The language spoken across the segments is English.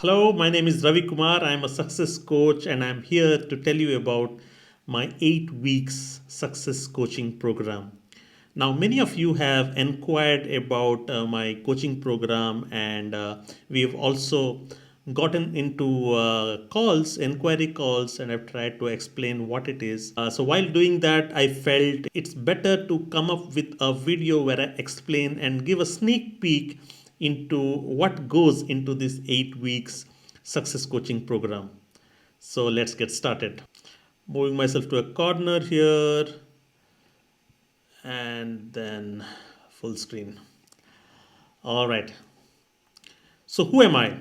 Hello, my name is Ravi Kumar. I'm a success coach and I'm here to tell you about my 8 weeks success coaching program. Now, many of you have inquired about my coaching program, and we have also gotten into inquiry calls, and I've tried to explain what it is. So, while doing that, I felt it's better to come up with a video where I explain and give a sneak peek into what goes into this 8 weeks success coaching program. So, let's get started. Moving myself to a corner here and then full screen. All right. So, who am I?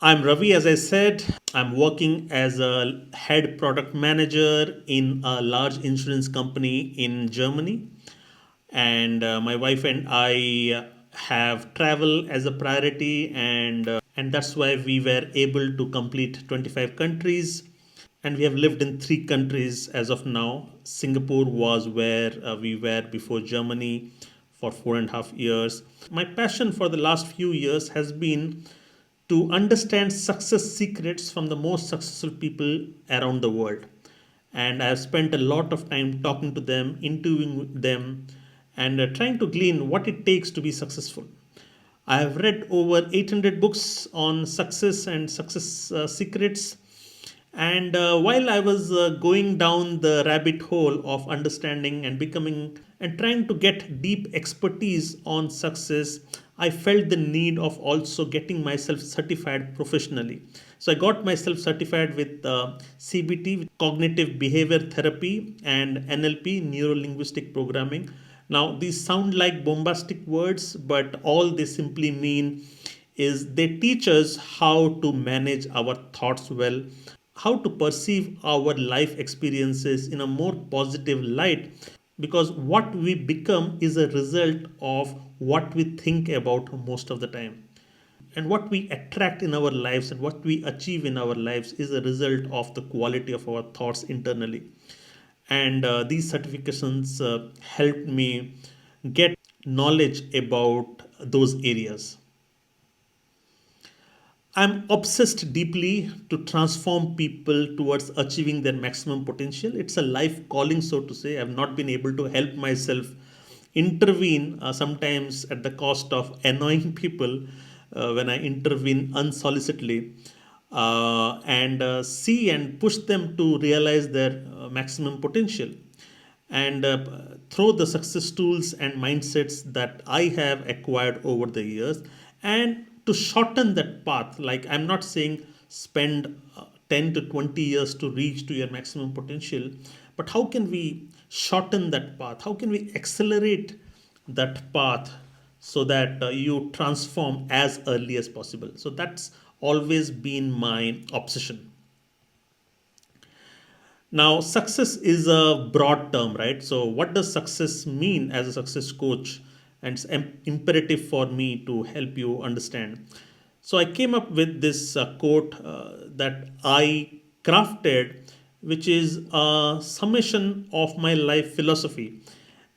I'm Ravi, as I said. I'm working as a head product manager in a large insurance company in Germany. And my wife and I have travel as a priority, and that's why we were able to complete 25 countries. And we have lived in 3 countries as of now. Singapore was where we were before Germany for 4.5 years. My passion for the last few years has been to understand success secrets from the most successful people around the world. And I have spent a lot of time talking to them, interviewing them, and trying to glean what it takes to be successful. I have read over 800 books on success and success secrets. And while I was going down the rabbit hole of understanding and becoming and trying to get deep expertise on success, I felt the need of also getting myself certified professionally. So I got myself certified with CBT, with cognitive behavior therapy, and NLP, neuro linguistic programming. Now, these sound like bombastic words, but all they simply mean is they teach us how to manage our thoughts well, how to perceive our life experiences in a more positive light, because what we become is a result of what we think about most of the time, and what we attract in our lives and what we achieve in our lives is a result of the quality of our thoughts internally. And these certifications helped me get knowledge about those areas. I'm obsessed deeply to transform people towards achieving their maximum potential. It's a life calling, so to say. I've not been able to help myself intervene, sometimes at the cost of annoying people when I intervene unsolicitedly, and see and push them to realize their maximum potential. And through the success tools and mindsets that I have acquired over the years, and to shorten that path, like I'm not saying spend 10 to 20 years to reach to your maximum potential, but how can we shorten that path? How can we accelerate that path so that you transform as early as possible? So that's always been my obsession. Now, success is a broad term, right? So, what does success mean as a success coach? And it's imperative for me to help you understand. So, I came up with this quote that I crafted, which is a summation of my life philosophy.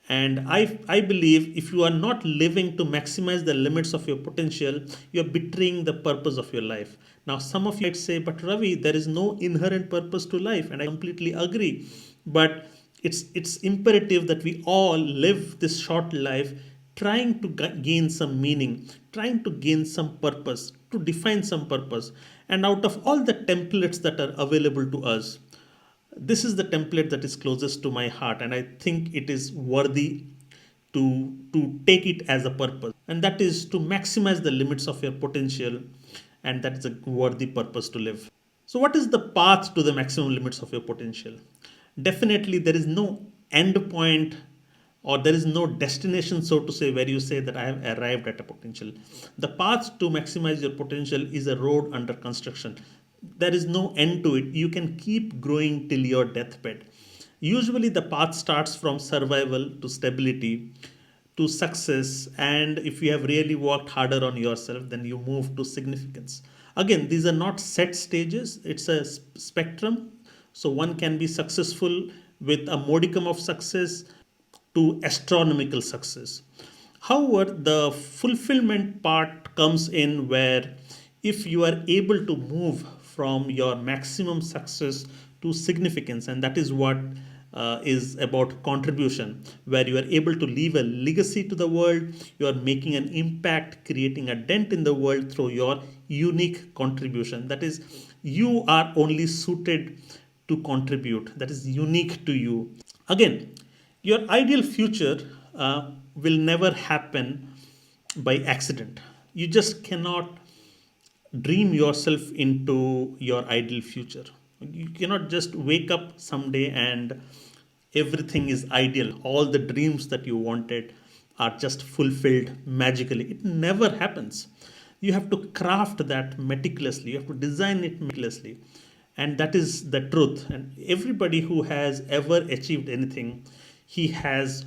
And I believe if you are not living to maximize the limits of your potential, you are betraying the purpose of your life. Now, some of you might say, but Ravi, there is no inherent purpose to life. And I completely agree. But it's imperative that we all live this short life trying to gain some meaning, trying to gain some purpose, to define some purpose. And out of all the templates that are available to us, this is the template that is closest to my heart, and I think it is worthy to take it as a purpose, and that is to maximize the limits of your potential, and that is a worthy purpose to live. So what is the path to the maximum limits of your potential? Definitely there is no end point, or there is no destination, so to say, where you say that I have arrived at a potential. The path to maximize your potential is a road under construction. There is no end to it. You can keep growing till your deathbed. Usually the path starts from survival to stability to success, and if you have really worked harder on yourself, then you move to significance. Again, these are not set stages, it's a spectrum. So one can be successful with a modicum of success to astronomical success. However, the fulfillment part comes in where if you are able to move from your maximum success to significance, and that is what is about contribution, where you are able to leave a legacy to the world, you are making an impact, creating a dent in the world through your unique contribution. That is, you are only suited to contribute, that is unique to you. Again, your ideal future will never happen by accident. You just cannot dream yourself into your ideal future. You cannot just wake up someday and everything is ideal. All the dreams that you wanted are just fulfilled magically. It never happens. You have to craft that meticulously, you have to design it meticulously. And that is the truth. And everybody who has ever achieved anything, he has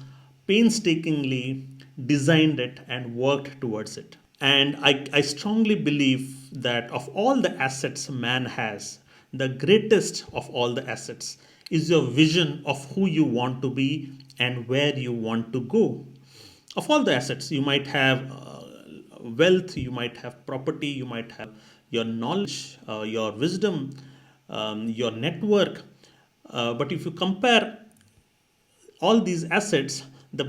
painstakingly designed it and worked towards it. And I strongly believe that of all the assets man has, the greatest of all the assets is your vision of who you want to be and where you want to go. Of all the assets, you might have wealth, you might have property, you might have your knowledge, your wisdom, your network. But if you compare all these assets, the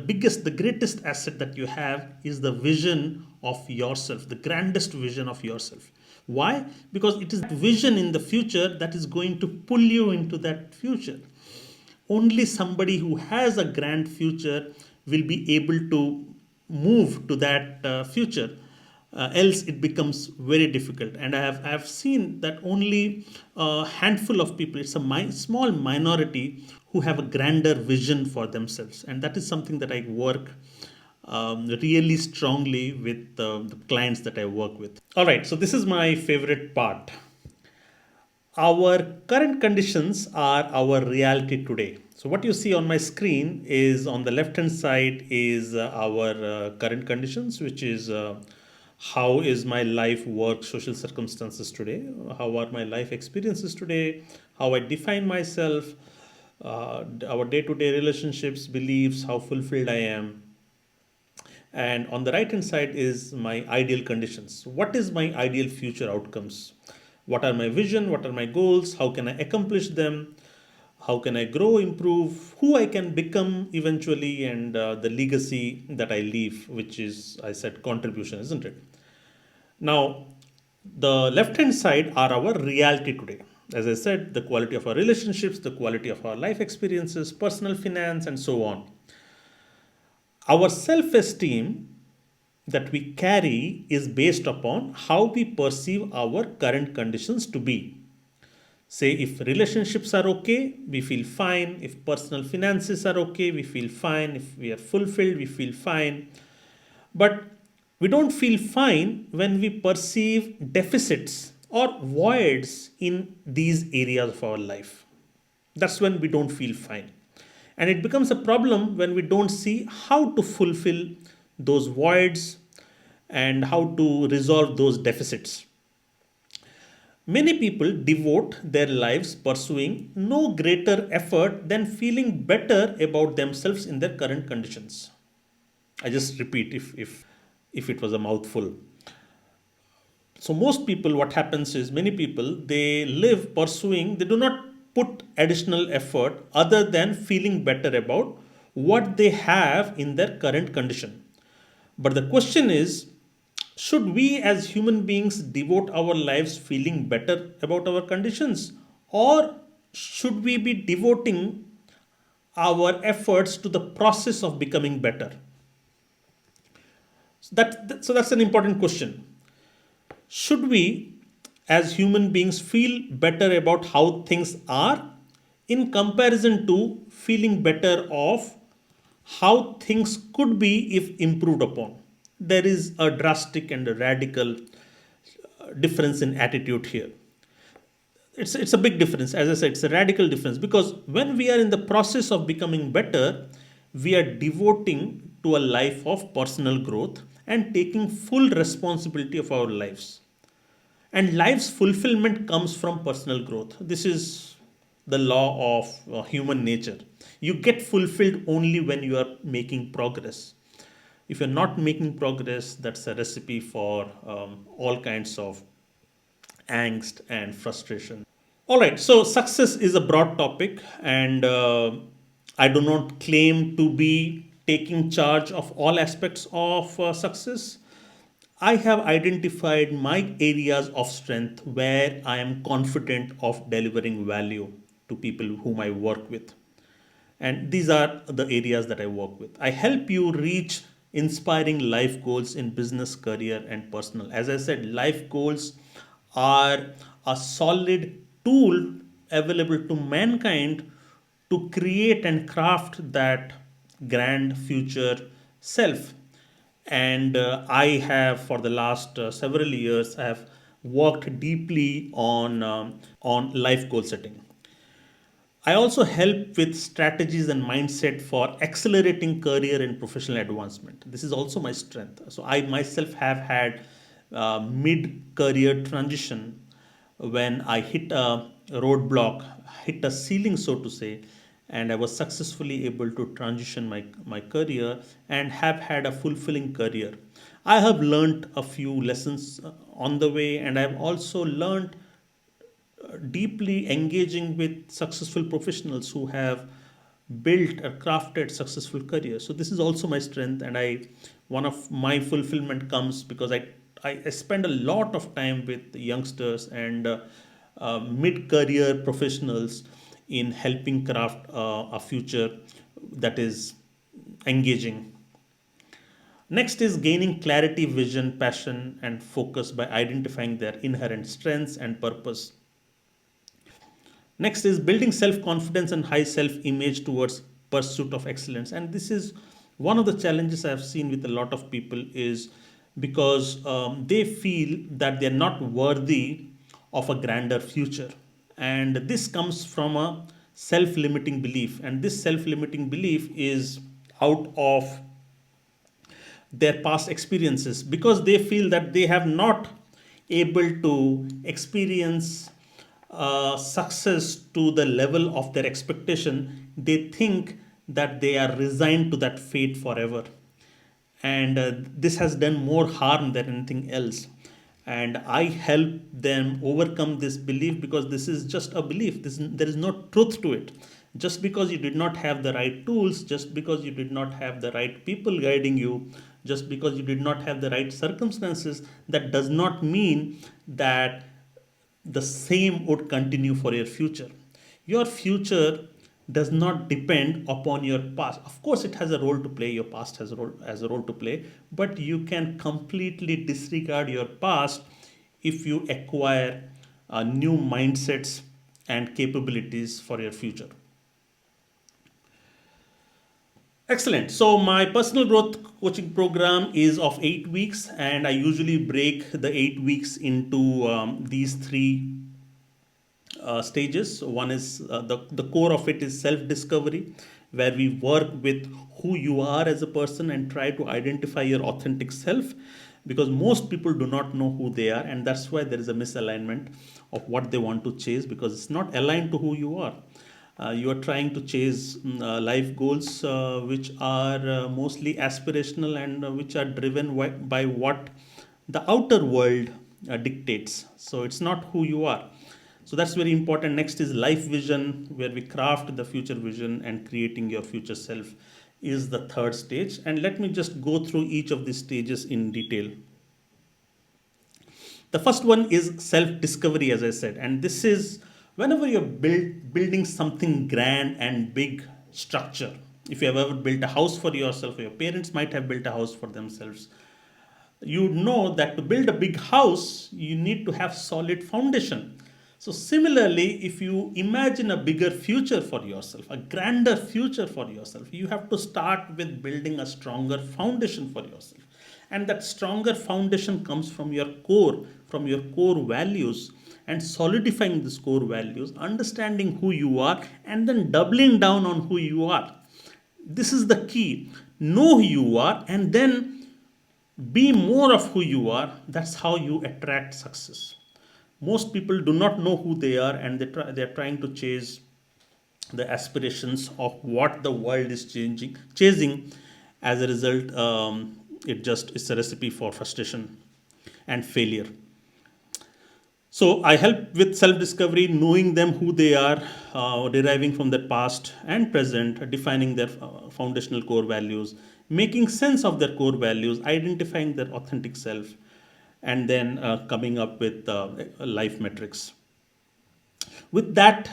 greatest asset that you have is the vision of yourself, the grandest vision of yourself. Why? Because it is that vision in the future that is going to pull you into that future. Only somebody who has a grand future will be able to move to that future. Else it becomes very difficult. And I have seen that only a handful of people, it's a small minority who have a grander vision for themselves. And that is something that I work really strongly with the clients that I work with. All right, so this is my favorite part. Our current conditions are our reality today. So what you see on my screen is, on the left hand side is our current conditions, which is how is my life, work, social circumstances today, how are my life experiences today, how I define myself, our day-to-day relationships, beliefs, how fulfilled I am. And on the right hand side is my ideal conditions. What is my ideal future outcomes? What are my vision? What are my goals? How can I accomplish them? How can I grow, improve, who I can become eventually, and the legacy that I leave, which is, I said, contribution, isn't it? Now, the left hand side are our reality today. As I said, the quality of our relationships, the quality of our life experiences, personal finance, and so on. Our self esteem that we carry is based upon how we perceive our current conditions to be. Say, if relationships are okay, we feel fine. If personal finances are okay, we feel fine. If we are fulfilled, we feel fine. But we don't feel fine when we perceive deficits or voids in these areas of our life. That's when we don't feel fine. And it becomes a problem when we don't see how to fulfill those voids and how to resolve those deficits. Many people devote their lives pursuing no greater effort than feeling better about themselves in their current conditions. I just repeat, if it was a mouthful. So most people, what happens is, many people, they live pursuing, they do not put additional effort other than feeling better about what they have in their current condition. But the question is, should we as human beings devote our lives feeling better about our conditions, or should we be devoting our efforts to the process of becoming better? So that's an important question. Should we as human beings feel better about how things are in comparison to feeling better of how things could be if improved upon? There is a drastic and a radical difference in attitude here. It's a big difference. As I said, it's a radical difference, because when we are in the process of becoming better, we are devoting to a life of personal growth and taking full responsibility of our lives. And life's fulfillment comes from personal growth. This is the law of human nature. You get fulfilled only when you are making progress. If you're not making progress, that's a recipe for all kinds of angst, and frustration. All right, so success is a broad topic, and I do not claim to be taking charge of all aspects of success. I have identified my areas of strength where I am confident of delivering value to people whom I work with. And these are the areas that I work with. I help you reach inspiring life goals in business, career, and personal. As I said, life goals are a solid tool available to mankind to create and craft that grand future self. And I have, for the last several years, I have worked deeply on life goal setting. I also help with strategies and mindset for accelerating career and professional advancement. This is also my strength. So I myself have had mid-career transition when I hit a roadblock, hit a ceiling, so to say, and I was successfully able to transition my career and have had a fulfilling career. I have learned a few lessons on the way, and I've also learned deeply engaging with successful professionals who have built or crafted successful careers. So this is also my strength, and I one of my fulfillment comes because I spend a lot of time with youngsters and mid-career professionals in helping craft a future that is engaging. Next is gaining clarity, vision, passion, and focus by identifying their inherent strengths and purpose. Next is building self confidence and high self image towards pursuit of excellence. And this is one of the challenges I've seen with a lot of people is because they feel that they're not worthy of a grander future. And this comes from a self limiting belief. And this self limiting belief is out of their past experiences because they feel that they have not able to experience success to the level of their expectation. They think that they are resigned to that fate forever, and this has done more harm than anything else. And I help them overcome this belief because this is just a belief. There is no truth to it. Just because you did not have the right tools, just because you did not have the right people guiding you, just because you did not have the right circumstances, that does not mean that the same would continue for your future. Your future does not depend upon your past. Of course, it has a role to play. Your past has a role to play, but you can completely disregard your past if you acquire new mindsets and capabilities for your future. Excellent. So my personal growth coaching program is of 8 weeks, and I usually break the 8 weeks into these three stages. One is the core of it is self discovery, where we work with who you are as a person and try to identify your authentic self, because most people do not know who they are, and that's why there is a misalignment of what they want to chase because it's not aligned to who you are. You are trying to chase life goals which are mostly aspirational and which are driven by what the outer world dictates. So it's not who you are. So that's very important. Next is life vision, where we craft the future vision, and creating your future self is the third stage. And let me just go through each of these stages in detail. The first one is self discovery, as I said, and this is whenever you're building something grand and big structure. If you have ever built a house for yourself, or your parents might have built a house for themselves, you know that to build a big house, you need to have solid foundation. So similarly, if you imagine a bigger future for yourself, a grander future for yourself, you have to start with building a stronger foundation for yourself. And that stronger foundation comes from your core values, and solidifying these core values, understanding who you are, and then doubling down on who you are. This is the key. Know who you are, and then be more of who you are. That's how you attract success. Most people do not know who they are, and they're trying to chase the aspirations of what the world is chasing. As a result, it's a recipe for frustration and failure. So I help with self-discovery, knowing them who they are, deriving from their past and present, defining their foundational core values, making sense of their core values, identifying their authentic self, and then coming up with life metrics. With that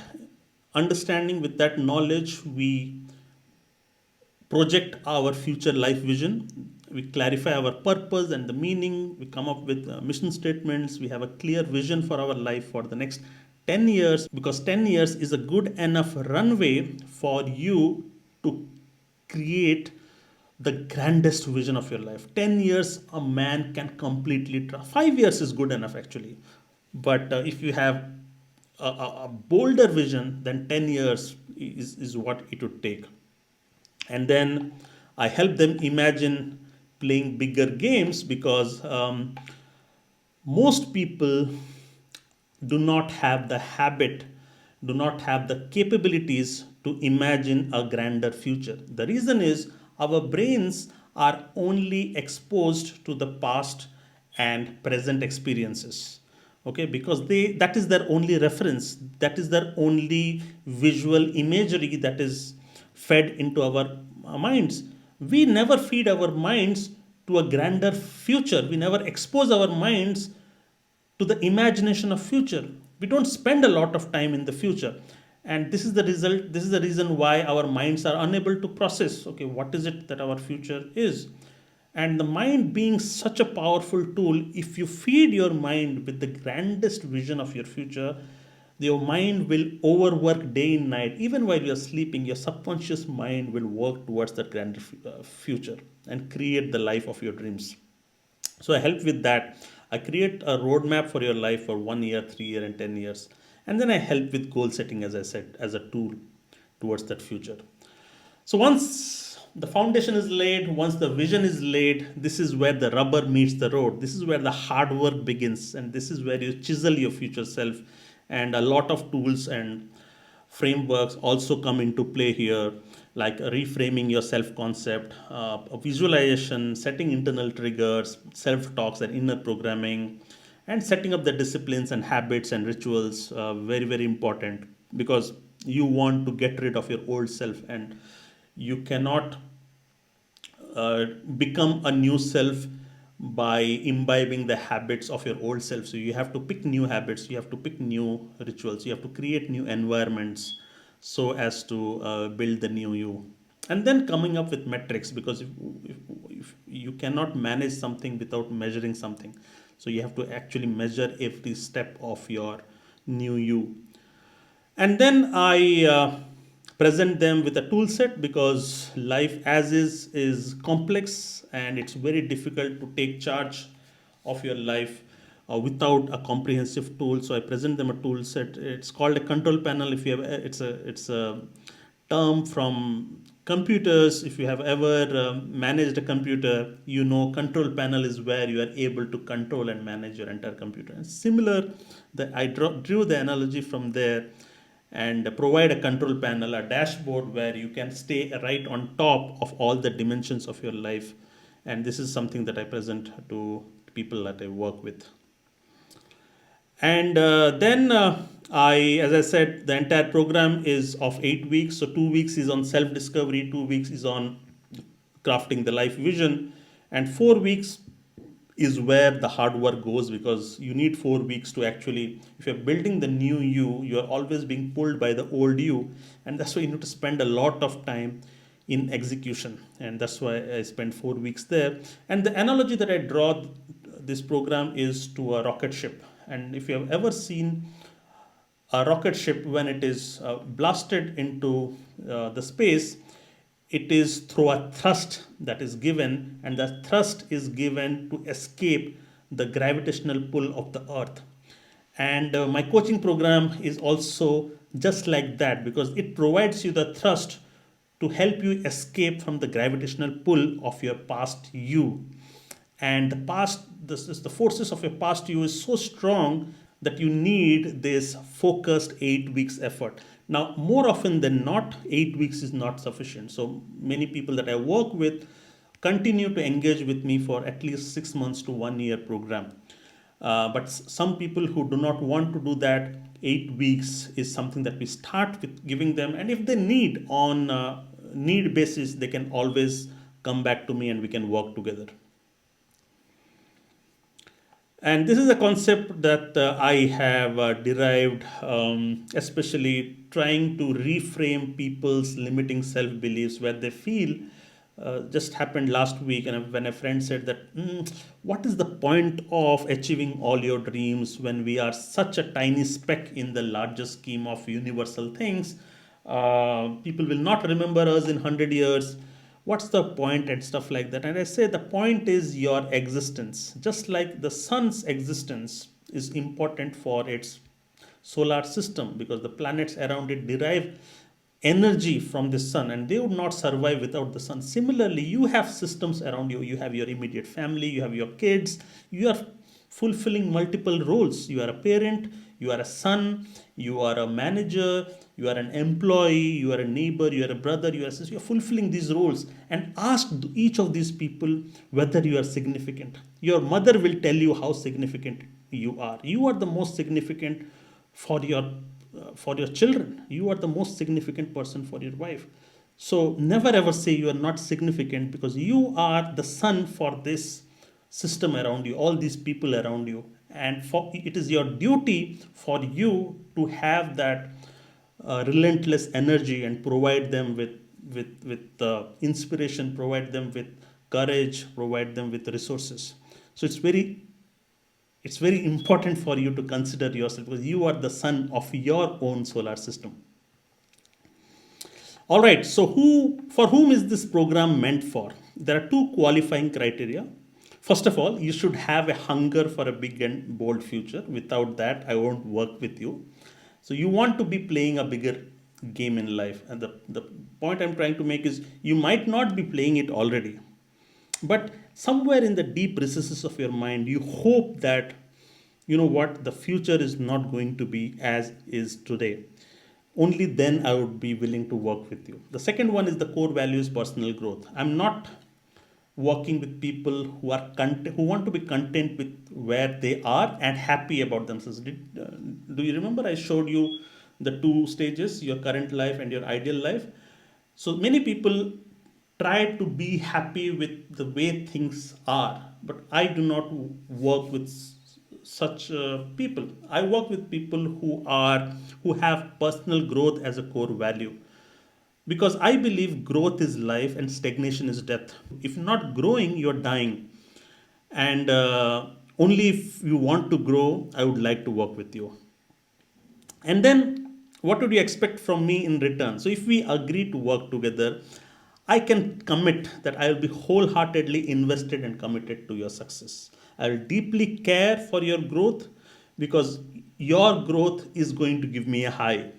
understanding, with that knowledge, we project our future life vision. We clarify our purpose and the meaning. We come up with mission statements. We have a clear vision for our life for the next 10 years, because 10 years is a good enough runway for you to create the grandest vision of your life. 10 years, a man can completely 5 years is good enough actually. But if you have a bolder vision, then 10 years is what it would take. And then I help them imagine playing bigger games, because most people do not have the habit, do not have the capabilities to imagine a grander future. The reason is our brains are only exposed to the past and present experiences. Okay, because that is their only reference, that is their only visual imagery that is fed into our minds. We never feed our minds to a grander future. We never expose our minds to the imagination of future. We don't spend a lot of time in the future. And this is the result, this is the reason why our minds are unable to process, okay, what is it that our future is. And the mind being such a powerful tool, if you feed your mind with the grandest vision of your future, your mind will overwork day and night. Even while you're sleeping, your subconscious mind will work towards that grander future and create the life of your dreams. So I help with that. I create a roadmap for your life for 1 year, 3 year, and 10 years. And then I help with goal setting, as I said, as a tool towards that future. So once the foundation is laid, once the vision is laid, this is where the rubber meets the road. This is where the hard work begins, and this is where you chisel your future self. And a lot of tools and frameworks also come into play here, like reframing your self concept, visualization, setting internal triggers, self talks, and inner programming, and setting up the disciplines and habits and rituals. Very, very important, because you want to get rid of your old self, and you cannot uh, become a new self by imbibing the habits of your old self. So you have to pick new habits, you have to pick new rituals, you have to create new environments so as to build the new you. And then coming up with metrics, because if you cannot manage something without measuring something, so you have to actually measure every step of your new you. And then I present them with a tool set, because life as is complex, and it's very difficult to take charge of your life without a comprehensive tool. So I present them a tool set. It's called a control panel. If you have, it's a term from computers. If you have ever managed a computer, you know control panel is where you are able to control and manage your entire computer. And similar, I drew the analogy from there, and provide a control panel, a dashboard where you can stay right on top of all the dimensions of your life. And this is something that I present to people that I work with. And then as I said, the entire program is of 8 weeks. So 2 weeks is on self-discovery, 2 weeks is on crafting the life vision, and 4 weeks is where the hard work goes, because you need 4 weeks to actually, if you're building the new you are always being pulled by the old you, and that's why you need to spend a lot of time in execution, and that's why I spent 4 weeks there. And the analogy that I draw this program is to a rocket ship. And if you have ever seen a rocket ship, when it is blasted into the space, it is through a thrust that is given, and the thrust is given to escape the gravitational pull of the earth. And my coaching program is also just like that, because it provides you the thrust to help you escape from the gravitational pull of your past you. And the forces of your past you is so strong that you need this focused 8 weeks effort. Now, more often than not, 8 weeks is not sufficient. So many people that I work with continue to engage with me for at least 6 months to 1 year program. But some people who do not want to do that, 8 weeks is something that we start with giving them. And if they need on need basis, they can always come back to me and we can work together. And this is a concept that I have derived, especially trying to reframe people's limiting self beliefs where they feel. Just happened last week, and when a friend said that, what is the point of achieving all your dreams when we are such a tiny speck in the larger scheme of universal things? People will not remember us in 100 years. What's the point and stuff like that? And I say the point is your existence. Just like the sun's existence is important for its solar system, because the planets around it derive energy from the sun and they would not survive without the sun. Similarly, you have systems around you. You have your immediate family, you have your kids, you are fulfilling multiple roles. You are a parent, you are a son, you are a manager, you are an employee, you are a neighbor, you are a brother, you are a sister. You are fulfilling these roles, and ask each of these people whether you are significant. Your mother will tell you how significant you are. You are the most significant for your children. You are the most significant person for your wife. So never ever say you are not significant, because you are the sun for this system around you, all these people around you. And it is your duty for you to have that relentless energy and provide them with inspiration, provide them with courage, provide them with resources. So it's very important for you to consider yourself, because you are the sun of your own solar system. All right, so for whom is this program meant for? There are two qualifying criteria. First of all, you should have a hunger for a big and bold future. Without that, I won't work with you. So you want to be playing a bigger game in life. And the point I'm trying to make is, you might not be playing it already, but somewhere in the deep recesses of your mind, you hope that, you know what, the future is not going to be as is today. Only then I would be willing to work with you. The second one is the core values personal growth. I'm not working with people who want to be content with where they are and happy about themselves. Do you remember I showed you the two stages, your current life and your ideal life? So many people try to be happy with the way things are, but I do not work with such people. I work with people who have personal growth as a core value, because I believe growth is life and stagnation is death. If you're not growing, you're dying. And only if you want to grow, I would like to work with you. And then, what would you expect from me in return? So, if we agree to work together, I can commit that I will be wholeheartedly invested and committed to your success. I will deeply care for your growth, because your growth is going to give me a high.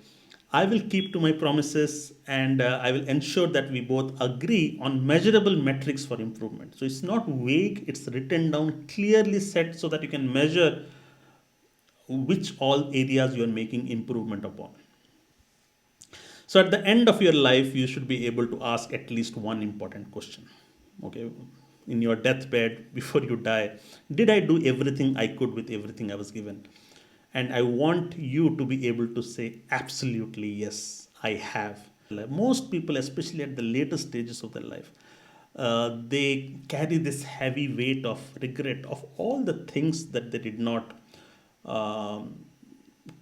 I will keep to my promises, and I will ensure that we both agree on measurable metrics for improvement. So it's not vague, it's written down, clearly set, so that you can measure which all areas you are making improvement upon. So at the end of your life, you should be able to ask at least one important question. Okay, in your deathbed, before you die, did I do everything I could with everything I was given? And I want you to be able to say, absolutely, yes, I have. Most people, especially at the later stages of their life, they carry this heavy weight of regret of all the things that they did not um,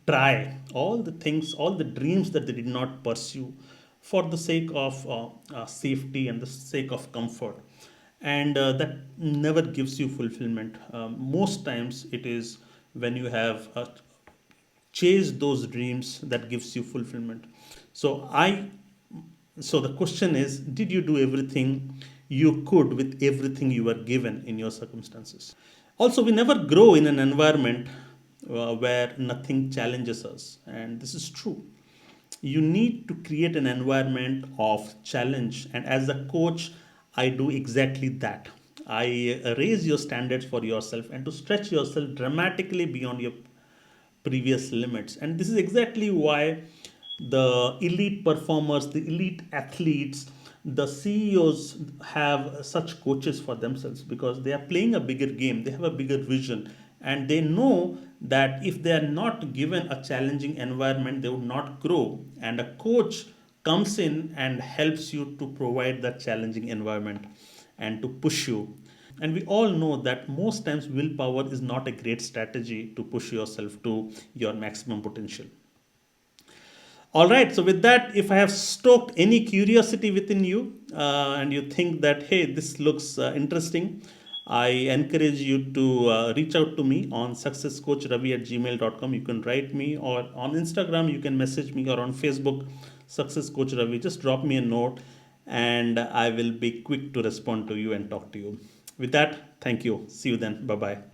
try, all the things, all the dreams that they did not pursue for the sake of safety and the sake of comfort. And that never gives you fulfillment. Most times it is when you have chased those dreams that gives you fulfillment. So so the question is, did you do everything you could with everything you were given in your circumstances? Also, we never grow in an environment where nothing challenges us, and this is true. You need to create an environment of challenge, and as a coach, I do exactly that. I raise your standards for yourself and to stretch yourself dramatically beyond your previous limits. And this is exactly why the elite performers, the elite athletes, the CEOs have such coaches for themselves, because they are playing a bigger game, they have a bigger vision, and they know that if they are not given a challenging environment, they would not grow. And a coach comes in and helps you to provide that challenging environment and to push you. And we all know that most times willpower is not a great strategy to push yourself to your maximum potential. All right, so with that, if I have stoked any curiosity within you and you think that, hey, this looks interesting, I encourage you to reach out to me on successcoachravi@gmail.com. You can write me, or on Instagram, you can message me, or on Facebook, Success Coach Ravi. Just drop me a note and I will be quick to respond to you and talk to you. With that, thank you. See you then. Bye bye.